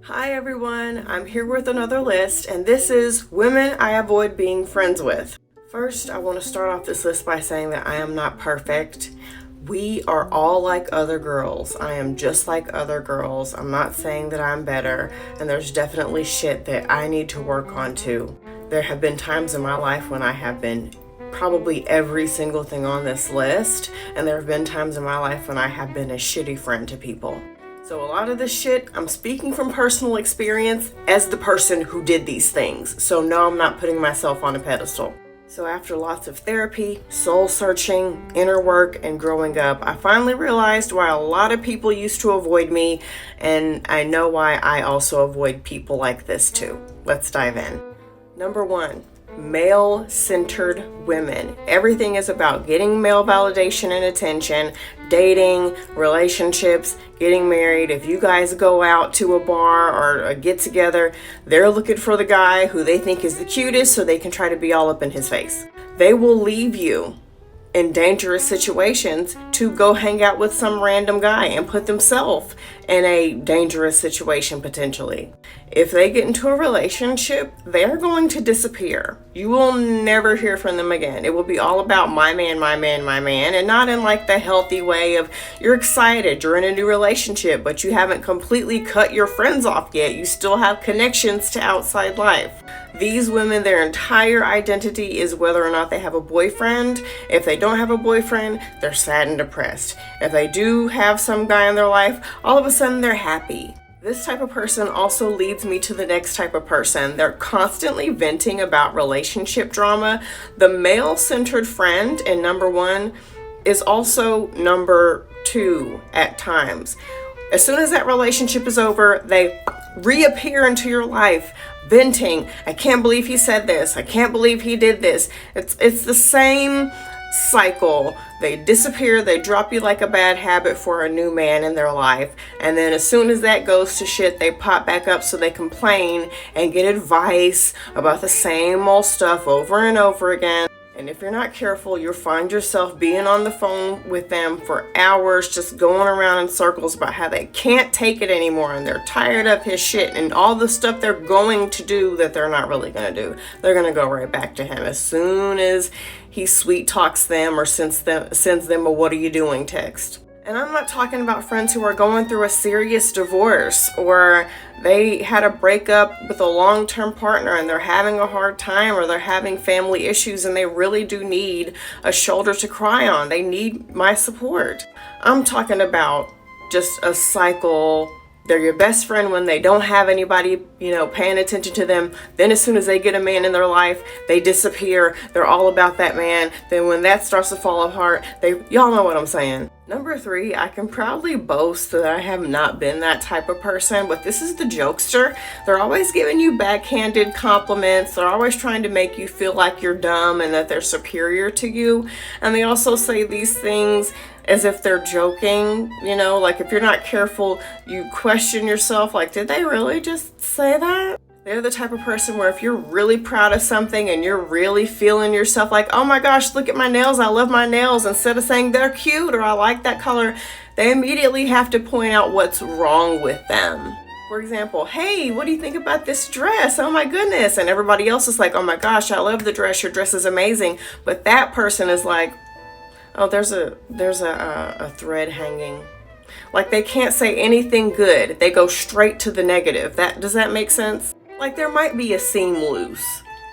Hi everyone, I'm here with another list, and this is women I avoid being friends with. First, I want to start off this list by saying that I am not perfect. We are all like other girls. I am just like other girls. I'm not saying that I'm better, and there's definitely shit that I need to work on too. There have been times in my life when I have been probably every single thing on this list, and there have been times in my life when I have been a shitty friend to people. So a lot of this shit, I'm speaking from personal experience as the person who did these things. So no, I'm not putting myself on a pedestal. So after lots of therapy, soul searching, inner work, and growing up, I finally realized why a lot of people used to avoid me, and I know why I also avoid people like this too. Let's dive in. Number 1. Male-centered women. Everything is about getting male validation and attention, dating, relationships, getting married. If you guys go out to a bar or a get together, they're looking for the guy who they think is the cutest so they can try to be all up in his face. They will leave you in dangerous situations to go hang out with some random guy and put themselves in a dangerous situation potentially. If they get into a relationship, they're going to disappear. You will never hear from them again. It will be all about my man, my man, my man, and not in like the healthy way of you're excited, you're in a new relationship, but you haven't completely cut your friends off yet. You still have connections to outside life. These women, their entire identity is whether or not they have a boyfriend. If they don't have a boyfriend, they're sad and depressed. If they do have some guy in their life, all of a sudden they're happy. This type of person also leads me to the next type of person. They're constantly venting about relationship drama. The male-centered friend in number 1 is also number 2 at times. As soon as that relationship is over, they reappear into your life, venting. I can't believe he said this. I can't believe he did this. It's the same cycle. They disappear, they drop you like a bad habit for a new man in their life, and then as soon as that goes to shit, they pop back up so they complain and get advice about the same old stuff over and over again. And if you're not careful, you'll find yourself being on the phone with them for hours, just going around in circles about how they can't take it anymore and they're tired of his shit and all the stuff they're going to do that they're not really going to do. They're going to go right back to him as soon as he sweet talks them or sends them a "what are you doing" text. And I'm not talking about friends who are going through a serious divorce or they had a breakup with a long-term partner and they're having a hard time or they're having family issues and they really do need a shoulder to cry on. They need my support. I'm talking about just a cycle. They're your best friend when they don't have anybody, paying attention to them. Then as soon as they get a man in their life, they disappear. They're all about that man. Then when that starts to fall apart, y'all know what I'm saying. Number 3, I can proudly boast that I have not been that type of person, but this is the jokester. They're always giving you backhanded compliments. They're always trying to make you feel like you're dumb and that they're superior to you. And they also say these things as if they're joking, like if you're not careful, you question yourself, like, did they really just say that? They're the type of person where if you're really proud of something and you're really feeling yourself like, oh my gosh, look at my nails, I love my nails, instead of saying they're cute or I like that color, they immediately have to point out what's wrong with them. For example, hey, what do you think about this dress? Oh my goodness. And everybody else is like, oh my gosh, I love the dress, your dress is amazing. But that person is like, oh, there's a thread hanging. Like they can't say anything good. They go straight to the negative. Does that make sense? Like there might be a seam loose,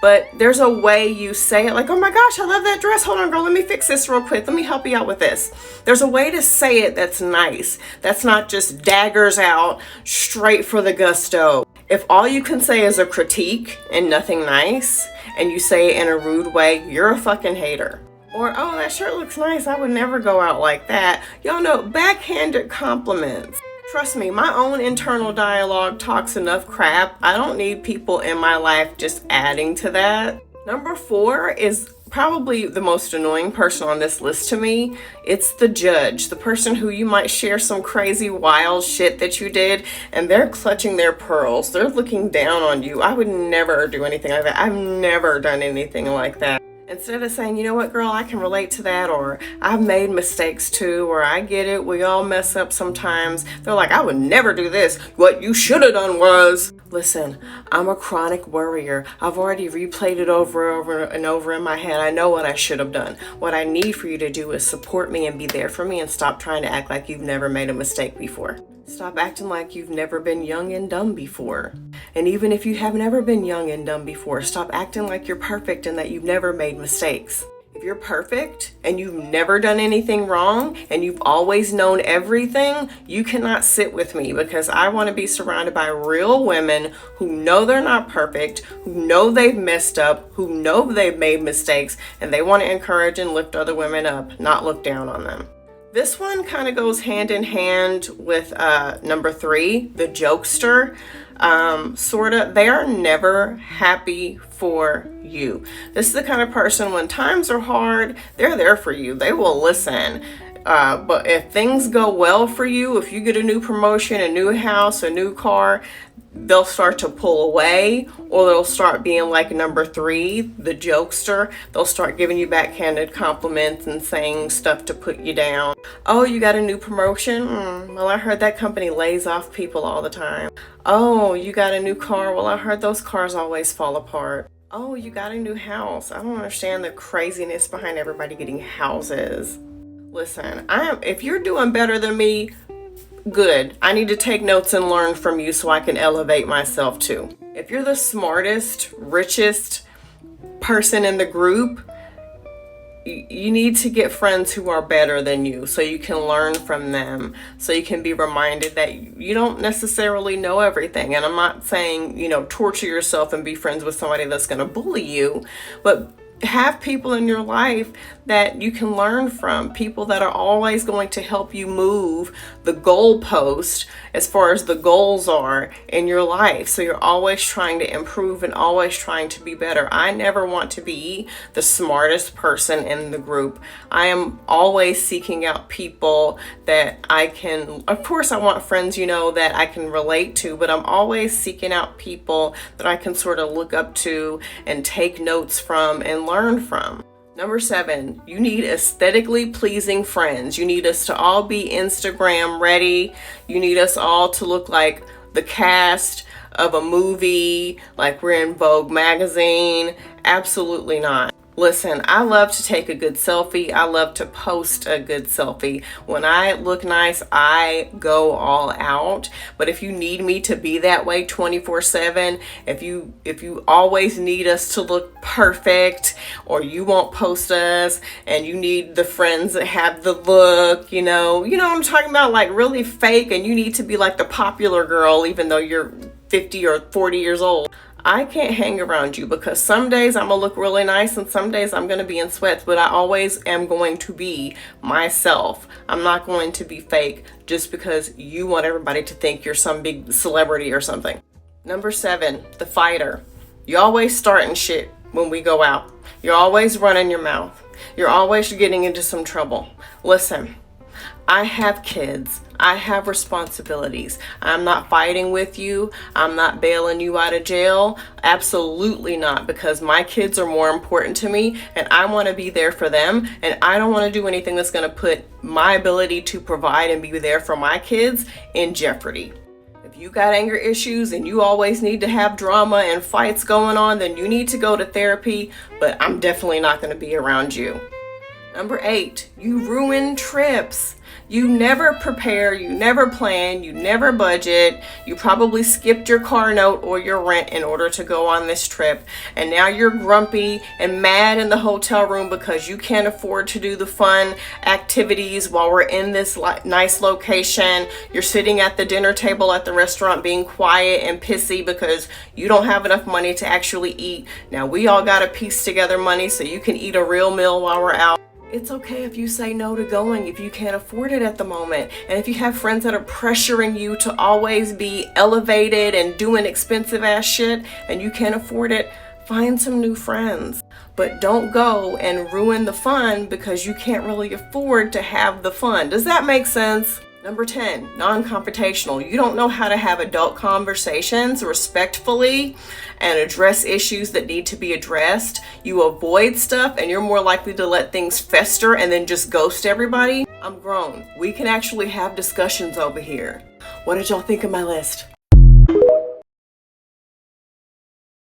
but there's a way you say it, like, oh my gosh, I love that dress. Hold on, girl, let me fix this real quick. Let me help you out with this. There's a way to say it that's nice. That's not just daggers out straight for the gusto. If all you can say is a critique and nothing nice, and you say it in a rude way, you're a fucking hater. Or, oh, that shirt looks nice. I would never go out like that. Y'all know, backhanded compliments. Trust me, my own internal dialogue talks enough crap. I don't need people in my life just adding to that. Number 4 is probably the most annoying person on this list to me. It's the judge, the person who you might share some crazy wild shit that you did and they're clutching their pearls. They're looking down on you. I would never do anything like that. I've never done anything like that. And Instead of saying, you know what, girl, I can relate to that, or I've made mistakes too, or I get it, we all mess up sometimes. They're like, I would never do this. What you should have done was. Listen, I'm a chronic worrier. I've already replayed it over and over in my head. I know what I should have done. What I need for you to do is support me and be there for me, and stop trying to act like you've never made a mistake before. Stop acting like you've never been young and dumb before. And even if you have never been young and dumb before, stop acting like you're perfect and that you've never made mistakes. If you're perfect and you've never done anything wrong and you've always known everything, you cannot sit with me, because I want to be surrounded by real women who know they're not perfect, who know they've messed up, who know they've made mistakes, and they want to encourage and lift other women up, not look down on them. This one kind of goes hand in hand with number 3, the jokester. Sorta, they are never happy for you. This is the kind of person, when times are hard, they're there for you. They will listen. But if things go well for you, if you get a new promotion, a new house, a new car, they'll start to pull away, or they'll start being like number 3, the jokester. They'll start giving you backhanded compliments and saying stuff to put you down. Oh, you got a new promotion? Well, I heard that company lays off people all the time. Oh, you got a new car? Well, I heard those cars always fall apart. Oh, you got a new house. I don't understand the craziness behind everybody getting houses. Listen, if you're doing better than me, good. I need to take notes and learn from you so I can elevate myself too. If you're the smartest, richest person in the group, you need to get friends who are better than you so you can learn from them, so you can be reminded that you don't necessarily know everything. And I'm not saying, torture yourself and be friends with somebody that's going to bully you, but have people in your life that you can learn from, people that are always going to help you move the goalpost as far as the goals are in your life. So you're always trying to improve and always trying to be better. I never want to be the smartest person in the group. I am always seeking out people that I can, of course I want friends, that I can relate to, but I'm always seeking out people that I can sort of look up to and take notes from and learn from. Number 7, you need aesthetically pleasing friends. You need us to all be Instagram ready. You need us all to look like the cast of a movie, like we're in Vogue magazine. Absolutely not. Listen, I love to take a good selfie. I love to post a good selfie. When I look nice, I go all out. But if you need me to be that way 24/7, if you always need us to look perfect, or you won't post us, and you need the friends that have the look, you know what I'm talking about, like really fake, and you need to be like the popular girl even though you're 50 or 40 years old. I can't hang around you, because some days I'm gonna look really nice and some days I'm gonna be in sweats, but I always am going to be myself. I'm not going to be fake just because you want everybody to think you're some big celebrity or something. Number 7, the fighter. You're always starting shit when we go out. You're always running your mouth. You're always getting into some trouble. Listen, I have kids. I have responsibilities. I'm not fighting with you. I'm not bailing you out of jail. Absolutely not, because my kids are more important to me and I want to be there for them, and I don't want to do anything that's going to put my ability to provide and be there for my kids in jeopardy. If you got anger issues and you always need to have drama and fights going on, then you need to go to therapy, but I'm definitely not going to be around you. Number 8, you ruin trips. You never prepare, you never plan, you never budget. You probably skipped your car note or your rent in order to go on this trip. And now you're grumpy and mad in the hotel room because you can't afford to do the fun activities while we're in this nice location. You're sitting at the dinner table at the restaurant being quiet and pissy because you don't have enough money to actually eat. Now we all got to piece together money so you can eat a real meal while we're out. It's okay if you say no to going if you can't afford it at the moment. And if you have friends that are pressuring you to always be elevated and doing expensive ass shit and you can't afford it, find some new friends. But don't go and ruin the fun because you can't really afford to have the fun. Does that make sense? Number 10, non-confrontational. You don't know how to have adult conversations respectfully and address issues that need to be addressed. You avoid stuff and you're more likely to let things fester and then just ghost everybody. I'm grown. We can actually have discussions over here. What did y'all think of my list?